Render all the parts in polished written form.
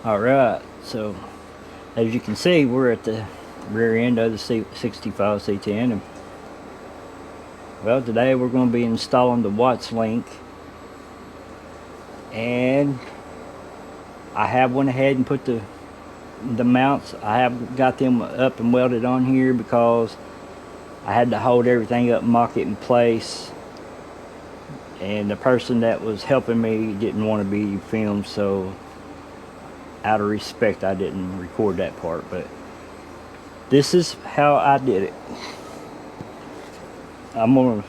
Alright, so as you can see, we're at the rear end of the C65 C10. And, well, today we're going to be installing the Watts link, and I have went ahead and put the mounts. I have got them up and welded on here because I had to hold everything up and mock it in place, and the person that was helping me didn't want to be filmed, so out of respect I didn't record that part. But this is how I did it. I'm gonna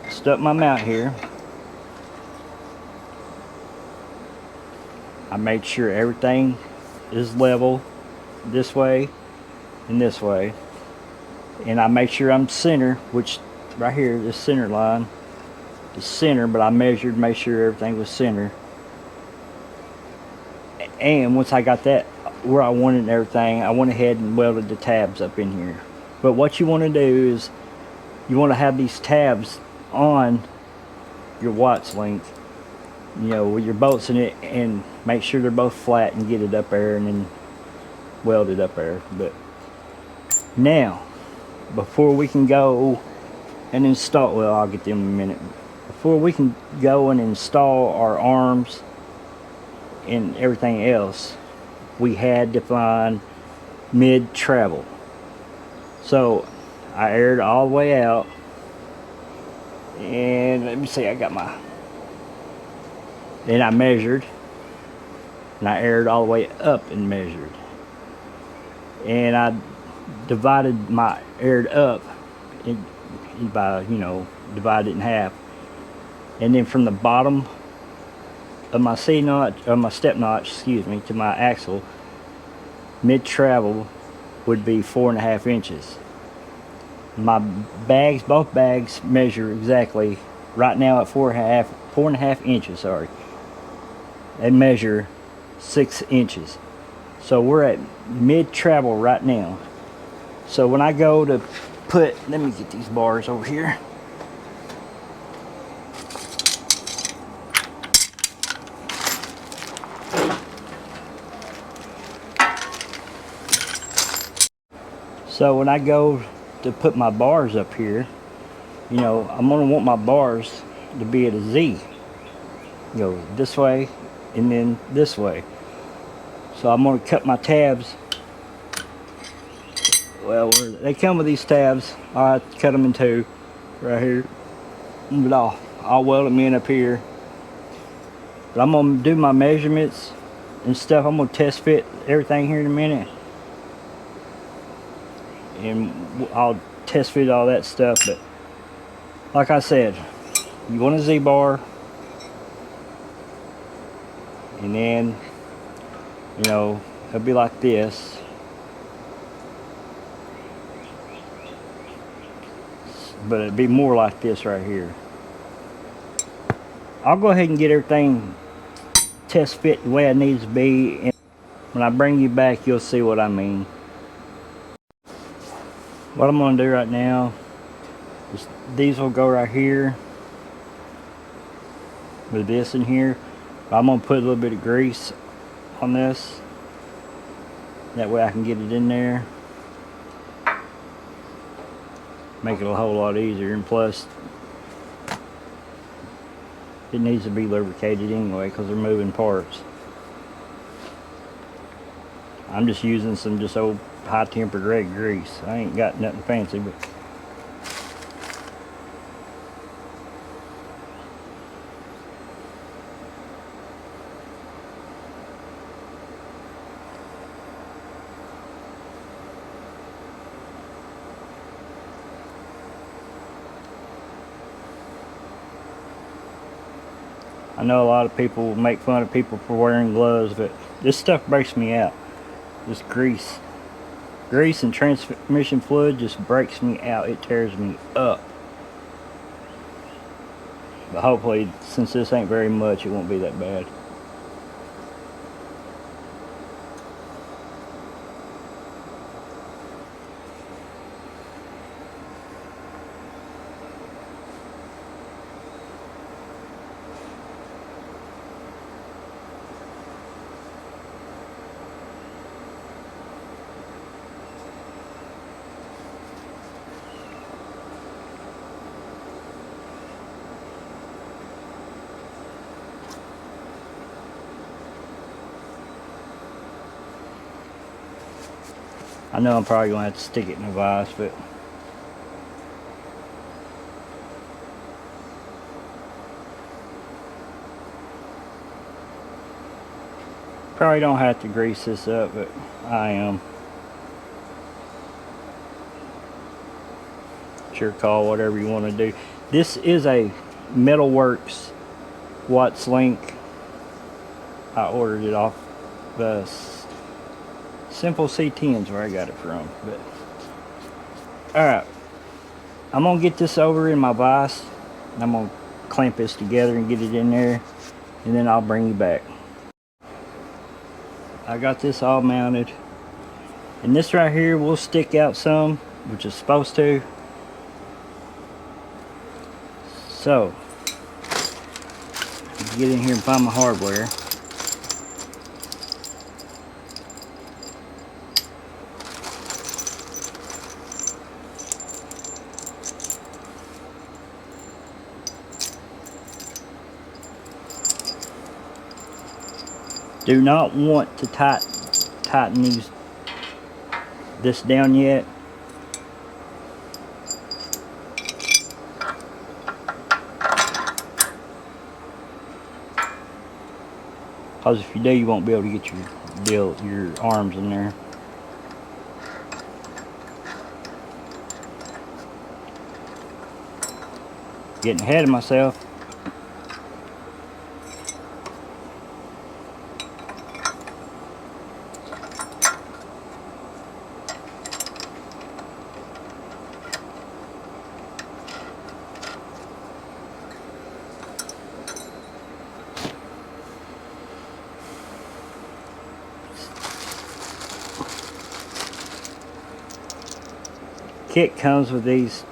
stuck my mount here. I made sure everything is level this way and this way, and I make sure I'm center, which right here, this center line is center, but I measured, made sure everything was center. And once I got that where I wanted everything, I went ahead and welded the tabs up in here. But what you want to do is you want to have these tabs on your Watts link, you know, with your bolts in it, and make sure they're both flat and get it up there and then weld it up there. But now, before we can go and install, well, I'll get them in a minute. Before we can go and install our arms and everything else, we had to find mid-travel. So I aired all the way out, and let me see, I got my, then I measured, and I aired all the way up and measured, and I divided my aired up by, you know, divided it in half, and then from the bottom of my C notch, or my step notch, excuse me, to my axle, mid travel would be 4.5 inches. My bags, both bags, measure exactly right now at 4.5 inches. Sorry, they measure 6 inches. So we're at mid travel right now. So when I go to put, let me get these bars over here. So when I go to put my bars up here, you know, I'm gonna want my bars to be at a Z. You know, this way and then this way. So I'm gonna cut my tabs. Well, they come with these tabs. I cut them in two right here. But I'll weld them in up here. But I'm gonna do my measurements and stuff. I'm gonna test fit everything here in a minute, and I'll test fit all that stuff. But like I said, you want a Z-bar, and then, you know, it'll be like this. But it'd be more like this right here. I'll go ahead and get everything test fit the way it needs to be, and when I bring you back, you'll see what I mean. What I'm gonna do right now is these will go right here with this in here. I'm gonna put a little bit of grease on this, that way I can get it in there, make it a whole lot easier. And plus, it needs to be lubricated anyway because they're moving parts. I'm just using some just old high tempered red grease. I ain't got nothing fancy, but I know a lot of people make fun of people for wearing gloves, but this stuff breaks me out. This grease and transmission fluid just breaks me out. It tears me up. But hopefully, since this ain't very much, it won't be that bad. I know I'm probably gonna have to stick it in a vise, but probably don't have to grease this up, but I am. It's your call, whatever you want to do. This is a Metalworks Watts Link. I ordered it off the Simple C10s where I got it from. But alright, I'm gonna get this over in my vise. I'm gonna clamp this together and get it in there, and then I'll bring you back. I got this all mounted, and this right here will stick out some, which is supposed to. So get in here and find my hardware. Do not want to tighten this down yet. Because if you do, you won't be able to get your arms in there. Getting ahead of myself. Kit comes with these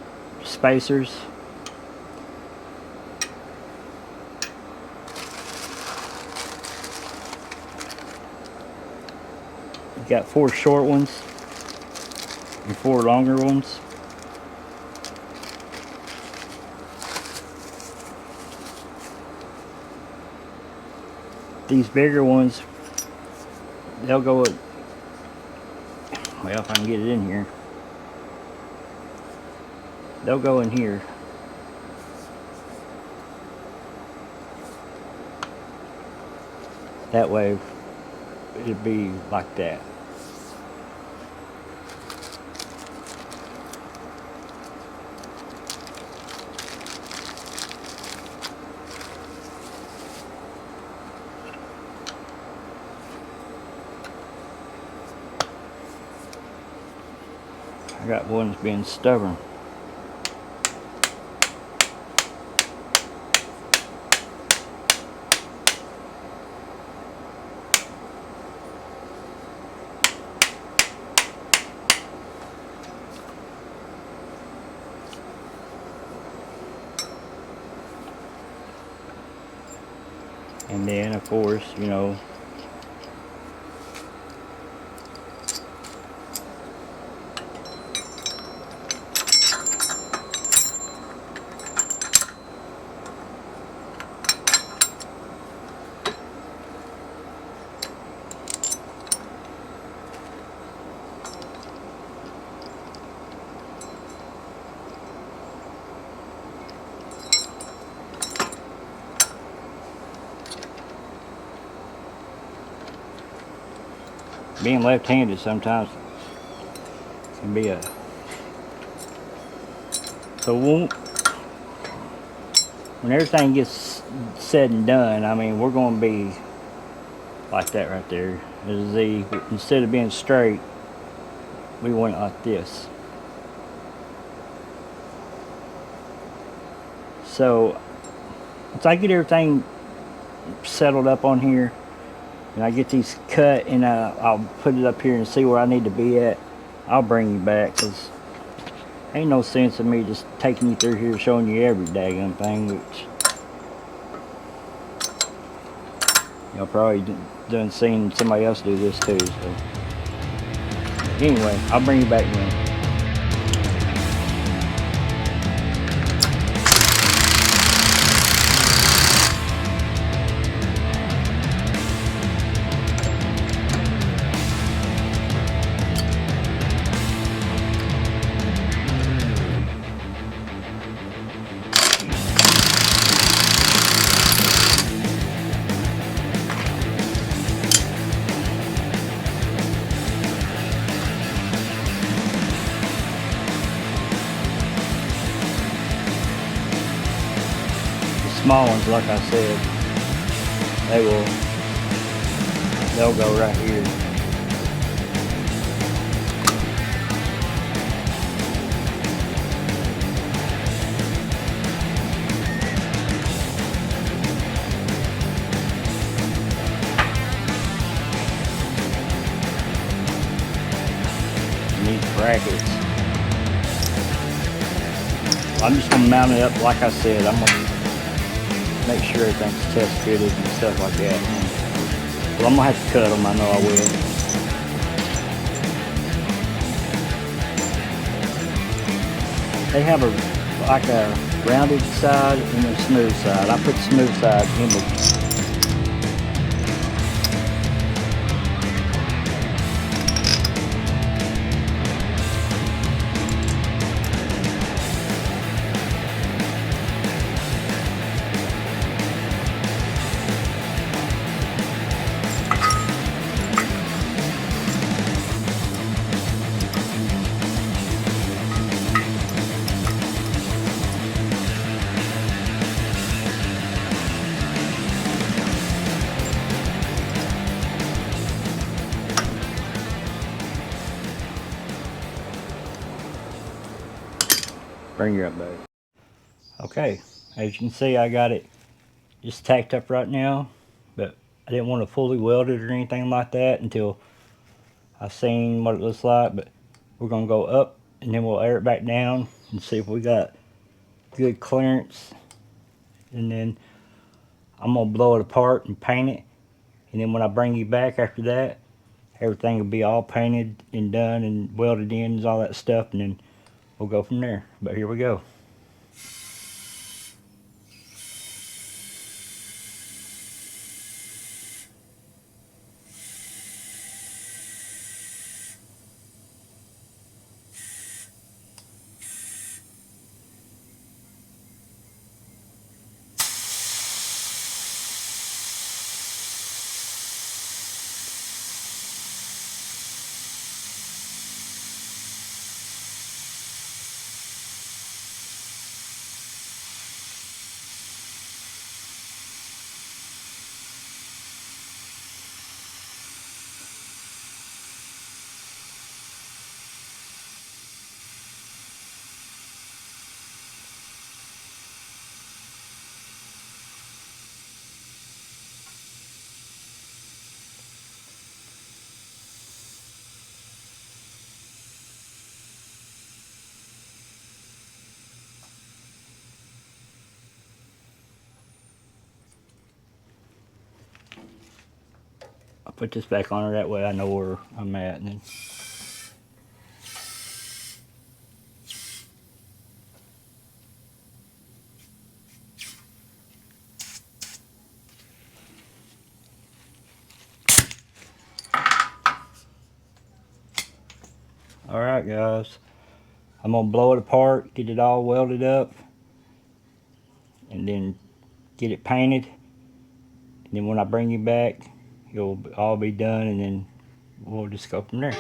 spacers. You got 4 short ones and 4 longer ones. These bigger ones, they'll go with, well, if I can get it in here, they'll go in here. That way it'd be like that. I got ones being stubborn. And then, of course, you know, being left-handed sometimes can be a, so when everything gets said and done, I mean, we're going to be like that right there. There's a Z. Instead of being straight, we want it like this. So once I get everything settled up on here, and I get these cut, and I'll put it up here and see where I need to be at, I'll bring you back, because ain't no sense in me just taking you through here showing you every daggone thing, which y'all probably done seen somebody else do this too. So anyway, I'll bring you back in. small ones, like I said, they'll go right here. And these brackets, I'm just gonna mount it up like I said. I'm gonna make sure everything's test fitted and stuff like that. Well, I'm gonna have to cut them, I know I will. They have like a rounded side and a smooth side. I put the smooth side in the bring your up back. Okay, as you can see, I got it just tacked up right now, but I didn't want to fully weld it or anything like that until I seen what it looks like. But we're gonna go up and then we'll air it back down and see if we got good clearance, and then I'm gonna blow it apart and paint it, and then when I bring you back after that, everything will be all painted and done and welded in and all that stuff, and then we'll go from there. But here we go. I'll put this back on her, that way I know where I'm at. And then alright guys, I'm gonna blow it apart, get it all welded up, and then get it painted, and then when I bring you back, it'll all be done, and then we'll just go from there.